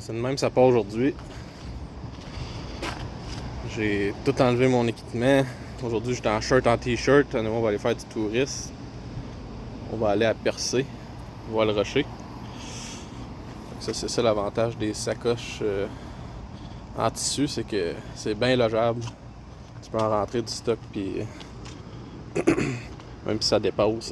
C'est de même ça part aujourd'hui. J'ai tout enlevé mon équipement. Aujourd'hui j'étais en shirt, en t-shirt. Nous on va aller faire du tourisme. On va aller à Percé, voir le rocher. Ça, c'est ça l'avantage des sacoches en tissu, c'est que c'est bien logeable. Tu peux en rentrer du stock, puis même si ça dépasse,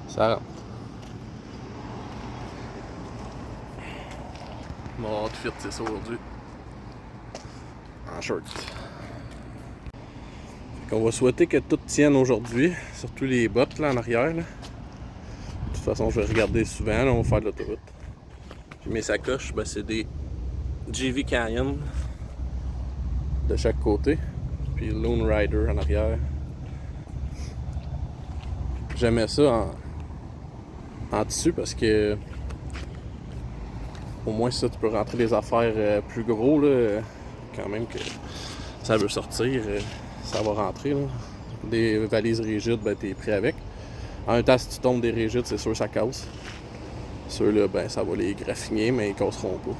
ça rentre. Mon outfit, c'est ça aujourd'hui. En short. On va souhaiter que tout tienne aujourd'hui, surtout les bottes là en arrière. Là. De toute façon, je vais regarder souvent, là, on va faire de l'autoroute. Puis mes sacoches, ben, c'est des GV Canyon de chaque côté. Puis Lone Rider en arrière. J'aimais ça en tissu parce que au moins ça, tu peux rentrer des affaires plus gros là, quand même que ça veut sortir, ça va rentrer. Là. Des valises rigides, ben t'es pris avec. En même temps, si tu tombes des rigides, c'est sûr que ça casse. Ceux-là, ben ça va les graffiner, mais ils casseront pas.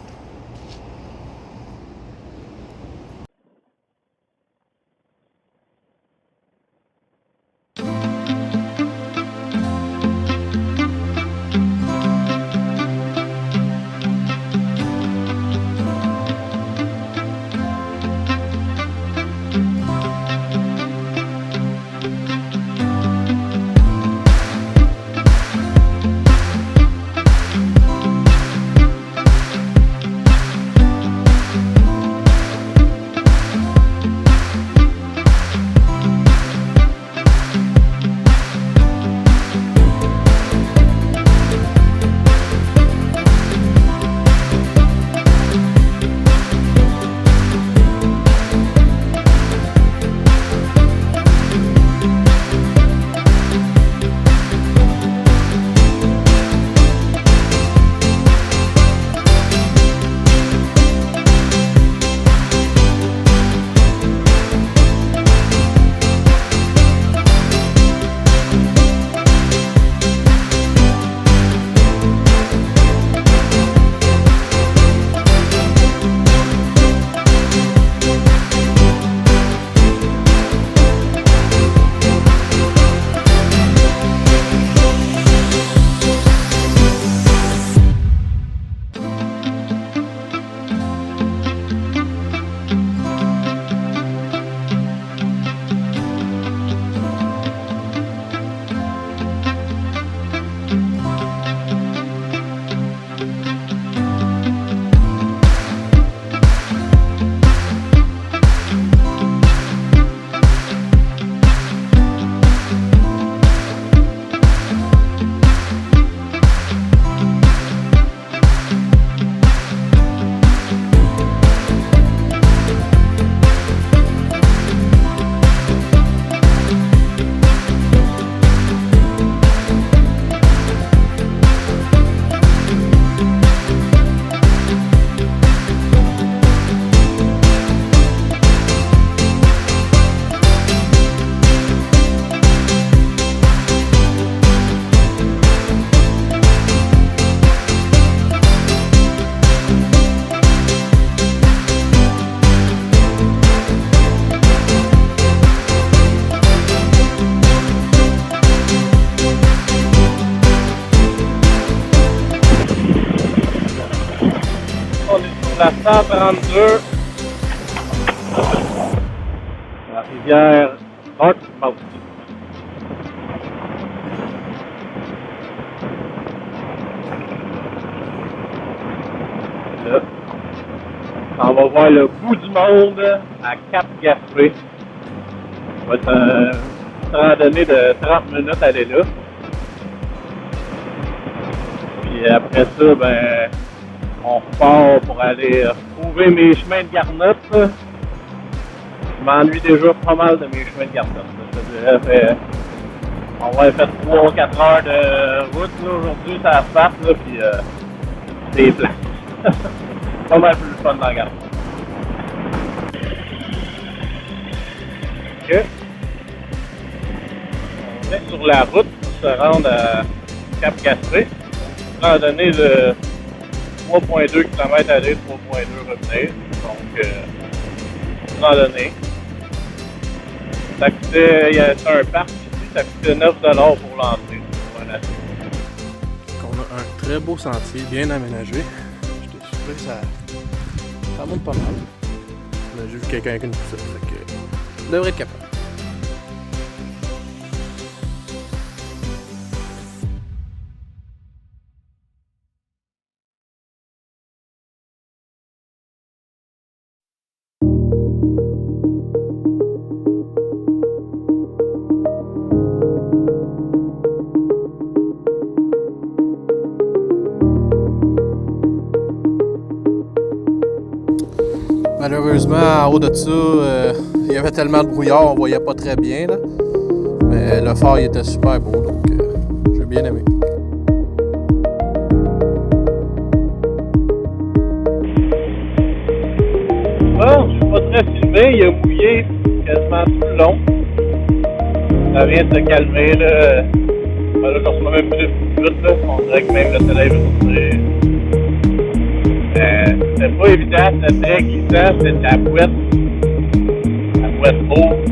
La 132, la rivière Dartmouth. Là, on va voir le bout du monde à Cap-Gaspé. Ça va être une randonnée de 30 minutes à aller là. Puis après ça, ben, on repart pour aller retrouver mes chemins de garnotte. Je m'ennuie déjà pas mal de mes chemins de garnotte. Je dirais, on va faire 3-4 heures de route là, aujourd'hui, ça asphalte, puis c'est plat. Pas mal plus le fun dans la garnotte. Ok. On est sur la route pour se rendre à Cap-Gaspé. Randonnée de 3,2 km aller, 3,2 revenir. Donc, en donné. Ça coûtait, c'est un parc ici, ça coûtait 9$ pour l'entrée. Voilà. On a un très beau sentier, bien aménagé. J'étais surpris, ça monte pas mal. On a juste vu quelqu'un avec une poussette, fait que je devrais être capable. Malheureusement, en haut de ça, il y avait tellement de brouillard, on voyait pas très bien. Là. Mais le phare il était super beau, donc j'ai bien aimé. Bon, je suis pas très filmé, il a mouillé quasiment tout le long. Ça vient de se calmer, là. Ben, là, je reçois même plus de vite, là. On dirait que même le soleil va sortir. C'était pas évident, c'était très glissant, c'était de la boîte rouge.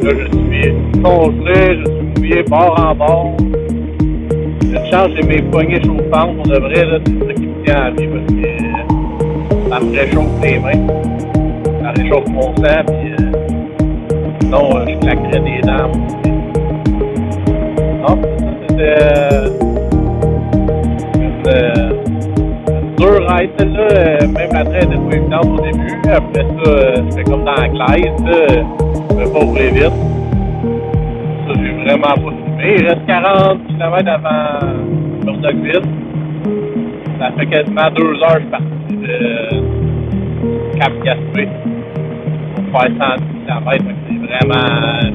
Là, je suis congelé, je suis mouillé bord en bord. J'ai une chance, j'ai mes poignées chauffantes, pour de vrai, là, c'est ça qui me tient à vie, parce que ça me réchauffe les mains. Ça réchauffe mon sang, puis sinon, je claquerais des dents. Non, c'était une dure ride, celle-là. Même la traite était pas évidente au début. Après ça, c'était comme dans la glaise. Je pouvais pas rouler vite. Ça, j'ai vraiment pas filmé. Il reste 40 km avant Murdochville. Ça fait quasiment 2 heures que je suis parti de Cap-Gaspé pour faire 110 km. C'est vraiment...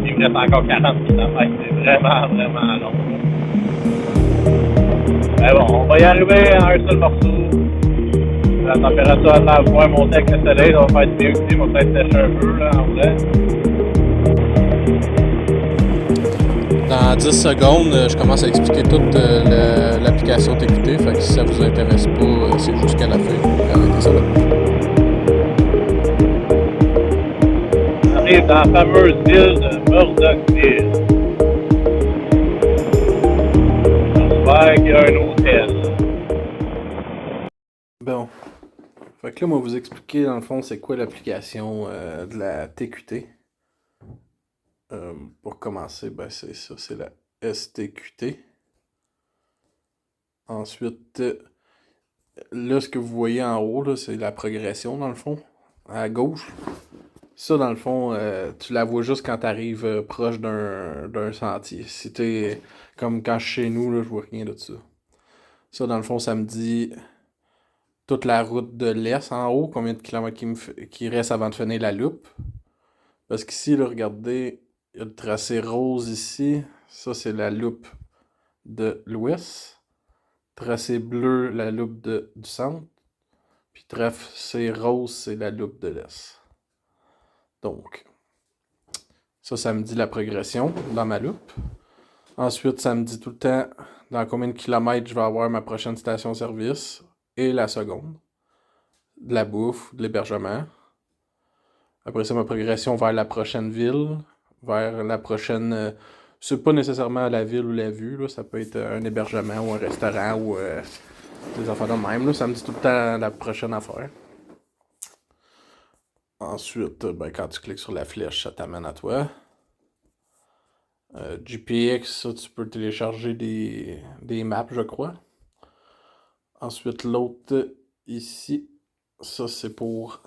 Il me reste encore 40 km. C'est vraiment, vraiment long. Mais bon, on va y arriver en un seul morceau. La température a l'air moins monter avec le soleil. On va faire du humidité, on va peut-être sécher un peu là, en vrai. Dans 10 secondes, je commence à expliquer toute l'application TQT. Fait que si ça vous intéresse pas, c'est jusqu'à la fin. Arrêtez ça là. On arrive dans la fameuse ville de Murdochville. J'espère qu'il y a un hôtel. Bon. Fait que là, moi, vous expliquer dans le fond c'est quoi l'application de la TQT. Pour commencer, ben c'est ça, c'est la STQT. Ensuite, là, ce que vous voyez en haut, là, c'est la progression dans le fond, à gauche. Ça, dans le fond, tu la vois juste quand tu arrives proche d'un sentier. Si t'es comme quand je suis chez nous, là, je vois rien de ça. Ça, dans le fond, ça me dit toute la route de l'Est en haut, combien de kilomètres qui reste avant de finir la loupe. Parce qu'ici, là, regardez, il y a le tracé rose ici. Ça, c'est la loupe de l'ouest. Tracé bleu, la loupe du centre. Puis tracé rose, c'est la loupe de l'est. Donc, ça me dit la progression dans ma loupe. Ensuite, ça me dit tout le temps dans combien de kilomètres je vais avoir ma prochaine station-service et la seconde. De la bouffe, de l'hébergement. Après ça, ma progression vers la prochaine ville, vers la prochaine... c'est pas nécessairement la ville ou la vue, là, ça peut être un hébergement ou un restaurant ou des affaires de même. Là, ça me dit tout le temps la prochaine affaire. Ensuite, ben, quand tu cliques sur la flèche, ça t'amène à toi. GPX, ça, tu peux télécharger des maps, je crois. Ensuite, l'autre ici, ça c'est pour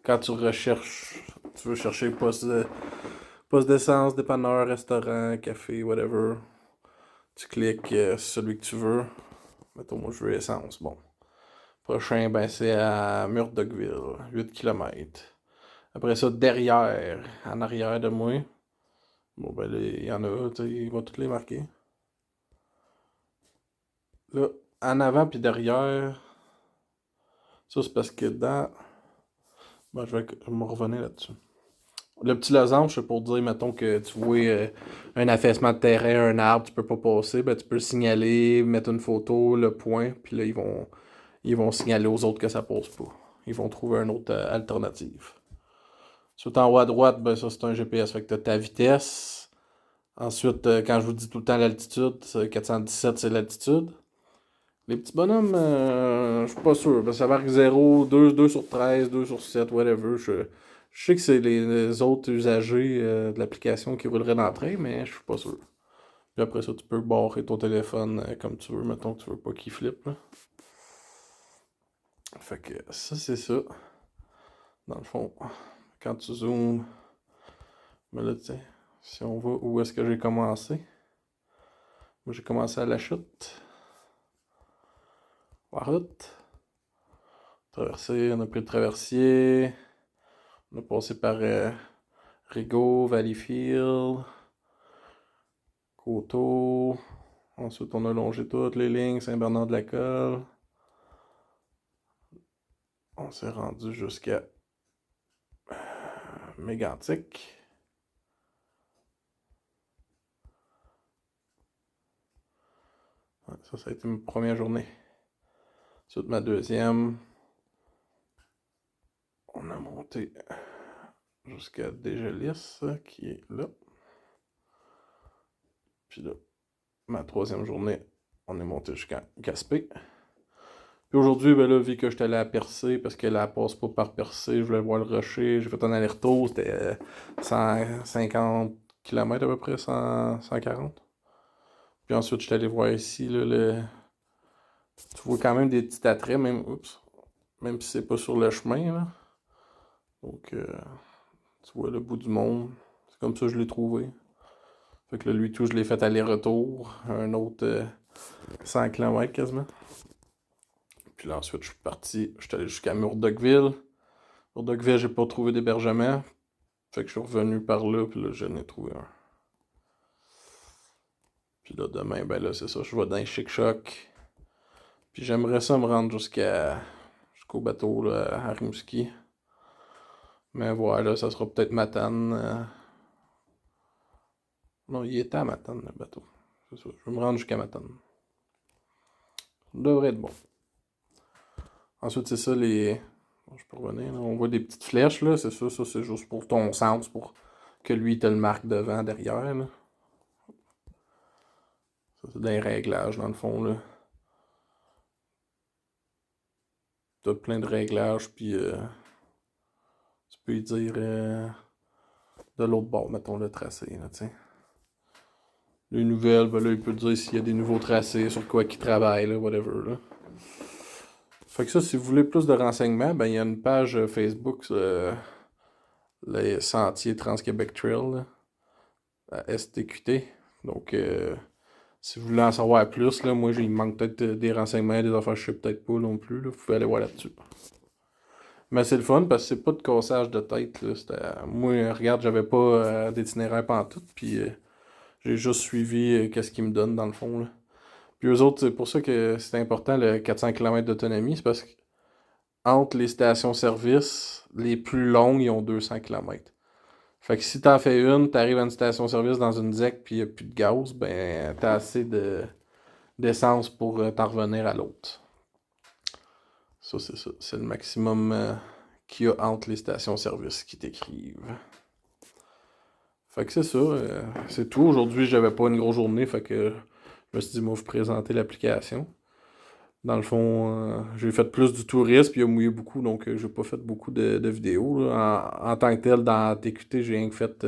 quand tu recherches, tu veux chercher poste d'essence, dépanneur, restaurant, café, whatever. Tu cliques celui que tu veux. Mettons, moi je veux essence. Bon. Prochain, ben c'est à Murdochville, 8 km. Après ça, derrière, en arrière de moi. Bon, ben il y en a, il va toutes les marquer. Là, en avant puis derrière, ça c'est parce que dans... Ben, je vais me revenir là-dessus. Le petit losange, c'est pour dire, mettons, que tu vois un affaissement de terrain, un arbre, tu peux pas passer, ben tu peux le signaler, mettre une photo, le point, puis là, ils vont signaler aux autres que ça passe pas. Ils vont trouver une autre alternative. Ensuite, en haut à droite, ben ça c'est un GPS. Fait que tu as ta vitesse. Ensuite, quand je vous dis tout le temps l'altitude, 417 c'est l'altitude. Les petits bonhommes, je suis pas sûr. Ça marque 0, 2, 2 sur 13, 2 sur 7, whatever. Je sais que c'est les autres usagers de l'application qui rouleraient dans le train, mais je suis pas sûr. Puis après ça, tu peux barrer ton téléphone comme tu veux. Mettons que tu veux pas qu'il flippe. Là. Fait que ça, c'est ça. Dans le fond, quand tu zoomes, mais là, tu sais, si on va où est-ce que j'ai commencé. Moi, j'ai commencé à la chute. La route. Traversée, on a pris le traversier. On a passé par Rigaud, Valleyfield, Coteau. Ensuite, on a longé toutes les lignes, Saint-Bernard-de-la-Colle. On s'est rendu jusqu'à Mégantic. Ouais, ça a été ma première journée. Ensuite, ma deuxième. On a monté jusqu'à Dégelis, qui est là. Puis là, ma troisième journée, on est monté jusqu'à Gaspé. Puis aujourd'hui, ben là, vu que j'étais allé à Percé, parce que la passe pas par Percé, je voulais voir le rocher, j'ai fait un aller-retour, c'était 150 km à peu près, 140. Puis ensuite, j'étais allé voir ici, là, tu vois quand même des petits attraits, même si c'est pas sur le chemin, là. Donc, tu vois le bout du monde, c'est comme ça que je l'ai trouvé. Fait que là, lui, tout, je l'ai fait aller-retour, un autre 100 km quasiment. Puis là, ensuite, je suis parti, je suis allé jusqu'à Murdochville. Murdochville, j'ai pas trouvé d'hébergement. Fait que je suis revenu par là, puis là, j'en ai trouvé un. Puis là, demain, ben là, c'est ça, je vais dans les Chic-Chocs. Puis j'aimerais ça me rendre jusqu'au bateau, là, à Rimouski. Mais voilà, ça sera peut-être Matane. Non, il était à Matane, le bateau. C'est ça, je vais me rendre jusqu'à Matane. Ça devrait être bon. Ensuite, c'est ça, les... Bon, je peux revenir, là. On voit des petites flèches, là. C'est ça c'est juste pour ton centre, pour que lui, il te le marque devant, derrière, là. Ça, c'est des réglages, dans le fond, là. T'as plein de réglages, puis tu peux y dire de l'autre bord, mettons, le tracé, là, tu sais. Les nouvelles, ben là, il peut dire s'il y a des nouveaux tracés, sur quoi qu'il travaille, là, whatever, là. Fait que ça, si vous voulez plus de renseignements, ben il y a une page Facebook, les Sentiers Trans-Québec Trail, là, à STQT. Donc, si vous voulez en savoir plus, là, moi, il me manque peut-être des renseignements, des affaires que je sais peut-être pas non plus, là, vous pouvez aller voir là-dessus. Mais c'est le fun parce que c'est pas de cassage de tête, là. Moi, regarde, j'avais pas d'itinéraire pantoute, puis j'ai juste suivi qu'est-ce qu'ils me donnent dans le fond, là. Puis eux autres, c'est pour ça que c'est important le 400 km d'autonomie, c'est parce que entre les stations-service, les plus longues, ils ont 200 km. Fait que si t'en fais une, t'arrives à une station-service dans une ZEC puis il n'y a plus de gaz, ben t'as assez d'essence pour t'en revenir à l'autre. Ça, c'est ça. C'est le maximum qu'il y a entre les stations-service qui t'écrivent. Fait que c'est ça. C'est tout. Aujourd'hui, j'avais pas une grosse journée, fait que je me suis dit, moi, vous présenter l'application. Dans le fond, j'ai fait plus du tourisme, puis il a mouillé beaucoup, donc j'ai pas fait beaucoup de vidéos, là. En tant que tel, dans TQT, j'ai rien que fait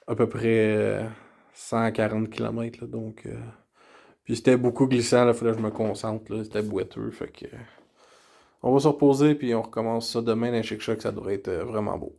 à peu près 140 km, là, donc... Puis c'était beaucoup glissant, là, fallait que je me concentre, là, c'était boiteux, fait que... On va se reposer, puis on recommence ça demain dans Chic-Choc, ça devrait être vraiment beau.